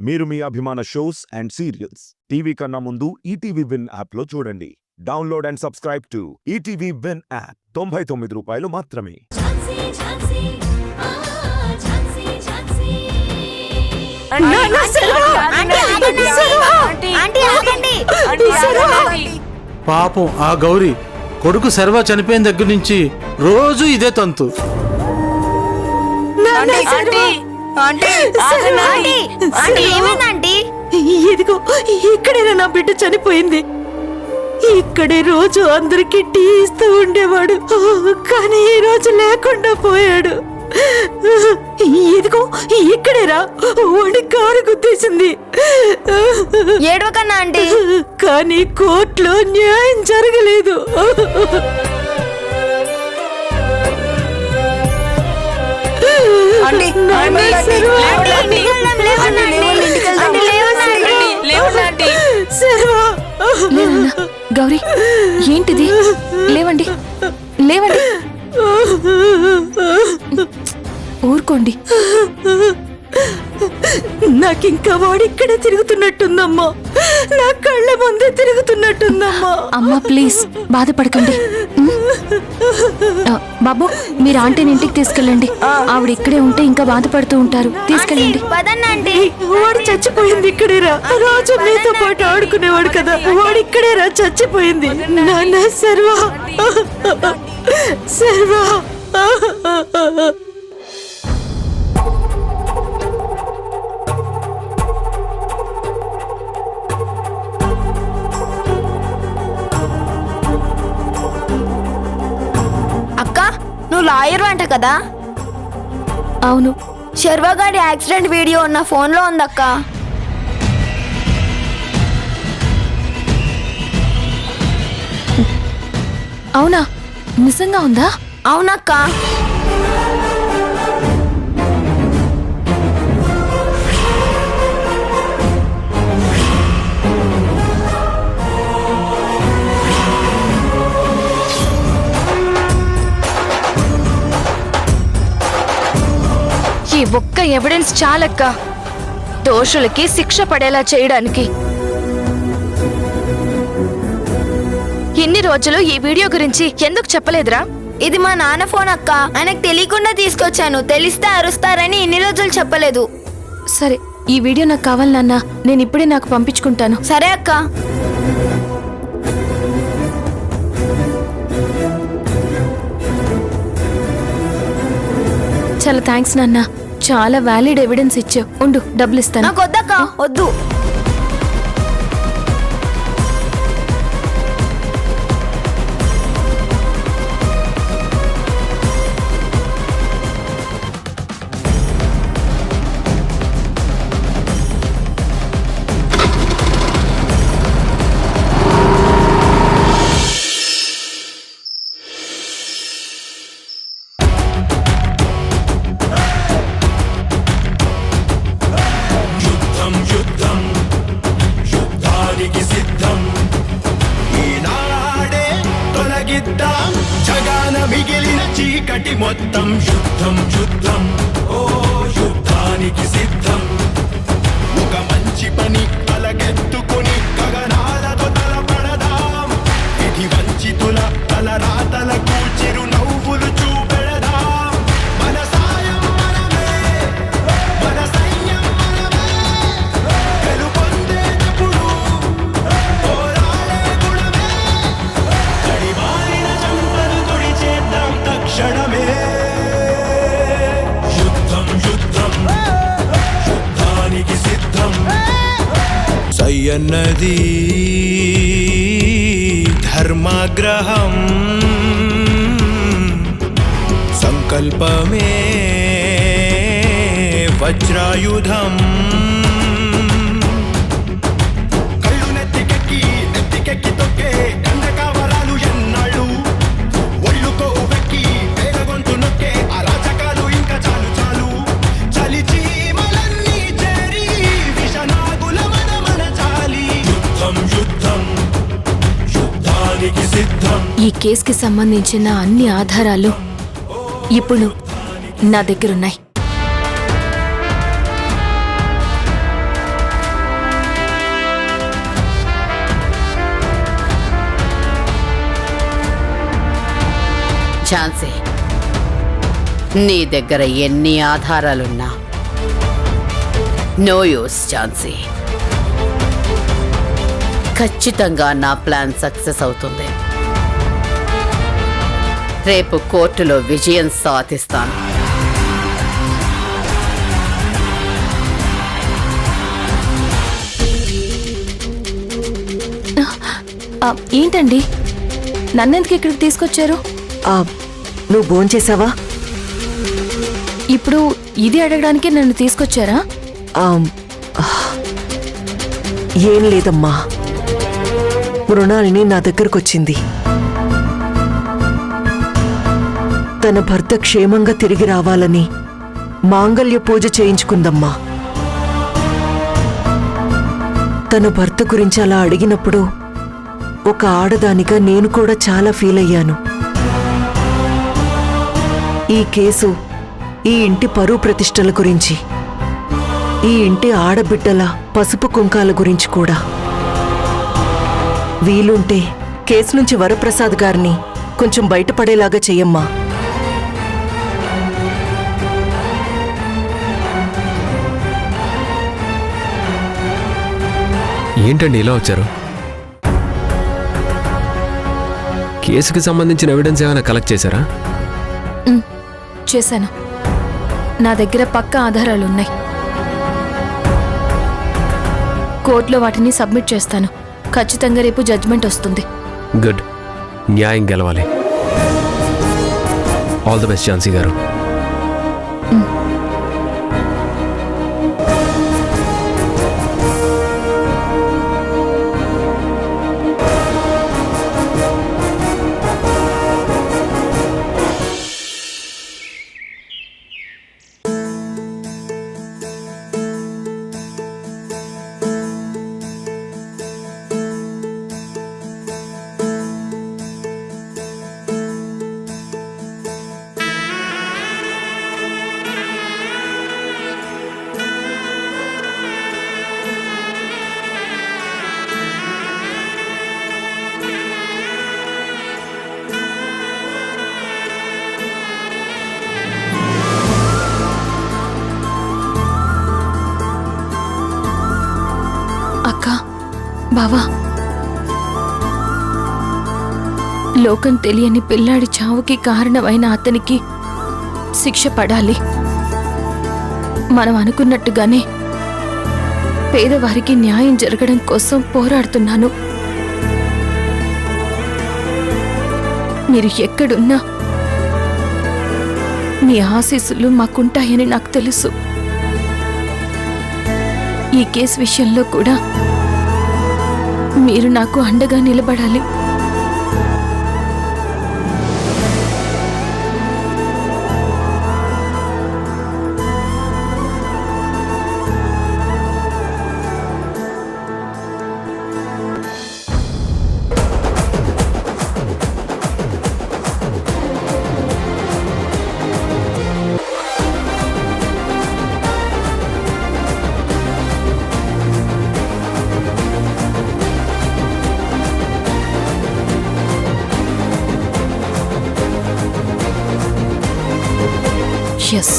మీరు మీ అభిమాన shows and serials TV కన్నా ముందు ఈటీవీ విన్ యాప్లో చూడండి. Download and subscribe to ETV win app. 99 రూపాయలు మాత్రమే. పాపం ఆ గౌరీ కొడుకు శర్వ చనిపోయిన దగ్గర నుంచి రోజు ఇదే తంతు. ఇదిగో ఇక్కడేనా నా బిడ్డ చనిపోయింది. ఇక్కడే రోజు అందరికి టీ ఇస్తూ ఉండేవాడు, కానీ ఈ రోజు లేకుండా పోయాడు. ఇదిగో ఇక్కడేరా వాడి కారు గుద్దేసింది. ఏడవకన్నా ఆంటీ, కానీ కోర్టులో న్యాయం జరగలేదు. గౌరీ ఏంటిది? లేవండి లేవండి, ఊరుకోండి. నాకింకా వాడిక్కడే తిరుగుతున్నట్టుందమ్మా, నా కళ్ళ ముందే తిరుగుతున్నట్టుందమ్మా. అమ్మా ప్లీజ్ బాధపడకండి. బాబు మీరు ఆంటీని ఇంటికి తీసుకెళ్ళండి. ఆవిడ ఇక్కడే ఉంటే ఇంకా బాధపడుతూ ఉంటారు. తీసుకెళ్ళండి. వాడు చచ్చిపోయింది ఇక్కడేరా, రోజు మీతో పాటు ఆడుకునేవాడు కదా, వాడు ఇక్కడేరా చచ్చిపోయింది. నాన్న సర్వా సర్వా. నువ్వు లాయర్ అంట కదా? అవును. శర్వగాడి యాక్సిడెంట్ వీడియో నా ఫోన్లో ఉందక్క. అవునా? నిజంగా ఉందా? అవునక్క. ఈ ఒక్క ఎవిడెన్స్ చాలక్క దోషులకి శిక్ష పడేలా చేయడానికి. ఇన్ని రోజులు ఈ వీడియో గురించి ఎందుకు చెప్పలేదురా? ఇది మా నాన్న ఫోన్ అక్క, ఆయనకు తెలియకుండా తీసుకొచ్చాను. తెలిస్తే అరుస్తారని ఇన్ని రోజులు చెప్పలేదు. సరే ఈ వీడియో నాకు కావాలి నాన్న, నేను ఇప్పుడే నాకు పంపించుకుంటాను. సరే అక్క. చాలా థ్యాంక్స్ నాన్న, చాలా వ్యాలిడ్ ఎవిడెన్స్ ఇచ్చావు. ఉండు డబ్బులు ఇస్తాను. నాకు వద్దక్క, వద్దు. మిగిలిన చీకటి మొత్తం యుద్ధం యుద్ధం, ఓ యుద్ధానికి సిద్ధం. ఒక మంచి పని తలకెత్తుకుని గగనాలతో తలపడదాం. ఇది వంచితుల తలరాతలకు చిరునవ్వులు చూపెడదాం. మన సాయం మనమే, మన సైన్యం మనమే. గెలుపొందేటప్పుడు పోరాడే గుణమే. గడివారిన చంపలు తుడిచేద్దాం తక్షణమే. యుద్ధం యుద్ధం, యుద్ధానికి సిద్ధం. సయ్యన్నది ధర్మాగ్రహం, సంకల్పమే వజ్రాయుధం. కళ్ళు నెత్తికెక్కి నెత్తికెక్కి తొక్కే కందకావరాలు ఎన్నాళ్ళు. ఒళ్ళుకో వెక్కి వేగగొంతు నొక్కే అరాచకాలు ఇంకా చాలు చాలు. చలిచి మలన్నీ చేరి విషనాగుల మన చాలి. యుద్ధం యుద్ధం, యుద్ధానికి సిద్ధం. ఈ కేసుకి సంబంధించిన అన్ని ఆధారాలు ఇప్పుడు నా దగ్గరున్నాయి. ఝాన్సీ, నీ దగ్గర ఎన్ని ఆధారాలున్నా నో యూస్ ఝాన్సీ. ఖచ్చితంగా నా ప్లాన్ సక్సెస్ అవుతుంది. రేపు కోర్టులో విజయం సాధిస్తాను. ఏంటండి నన్నెందుకు ఇక్కడికి తీసుకొచ్చారు? నువ్వు భోంచేసావా? ఇప్పుడు ఇది అడగడానికి నన్ను తీసుకొచ్చారా? ఏం లేదమ్మా, మృణాలిని నా దగ్గరకొచ్చింది. తన భర్త క్షేమంగా తిరిగి రావాలని మాంగళ్య పూజ చేయించుకుందమ్మా. తన భర్త గురించి అలా అడిగినప్పుడు ఒక ఆడదానిగా నేను కూడా చాలా ఫీల్ అయ్యాను. ఈ కేసు ఈ ఇంటి పరువు ప్రతిష్టల గురించి, ఈ ఇంటి ఆడబిడ్డల పసుపు కుంకాల గురించి కూడా. వీలుంటే కేసు నుంచి వరప్రసాద్ గారిని కొంచెం బయటపడేలాగా చెయ్యమ్మా. ఏంటండి ఇలా వచ్చారు? కేసుకి సంబంధించిన ఎవిడెన్స్ ఏమైనా కలెక్ట్ చేశారా? చేశాను. నా దగ్గర పక్కా ఆధారాలున్నాయి. కోర్టులో వాటిని సబ్మిట్ చేస్తాను. ఖచ్చితంగా రేపు జడ్జిమెంట్ వస్తుంది. గుడ్. న్యాయం గెలవాలి. ఆల్ ది బెస్ట్ ఝాన్సీ గారు. అక్క, బావా, లోకం తెలియని పిల్లాడి చావుకి కారణమైన అతనికి శిక్ష పడాలి. మనం అనుకున్నట్టుగానే పేదవారికి న్యాయం జరగడం కోసం పోరాడుతున్నాను. మీరు ఎక్కడున్నా మీ ఆశీస్సులు మాకుంటాయని నాకు తెలుసు. ఈ కేసు విషయంలో కూడా మీరు నాకు అండగా నిలబడాలి. Yes.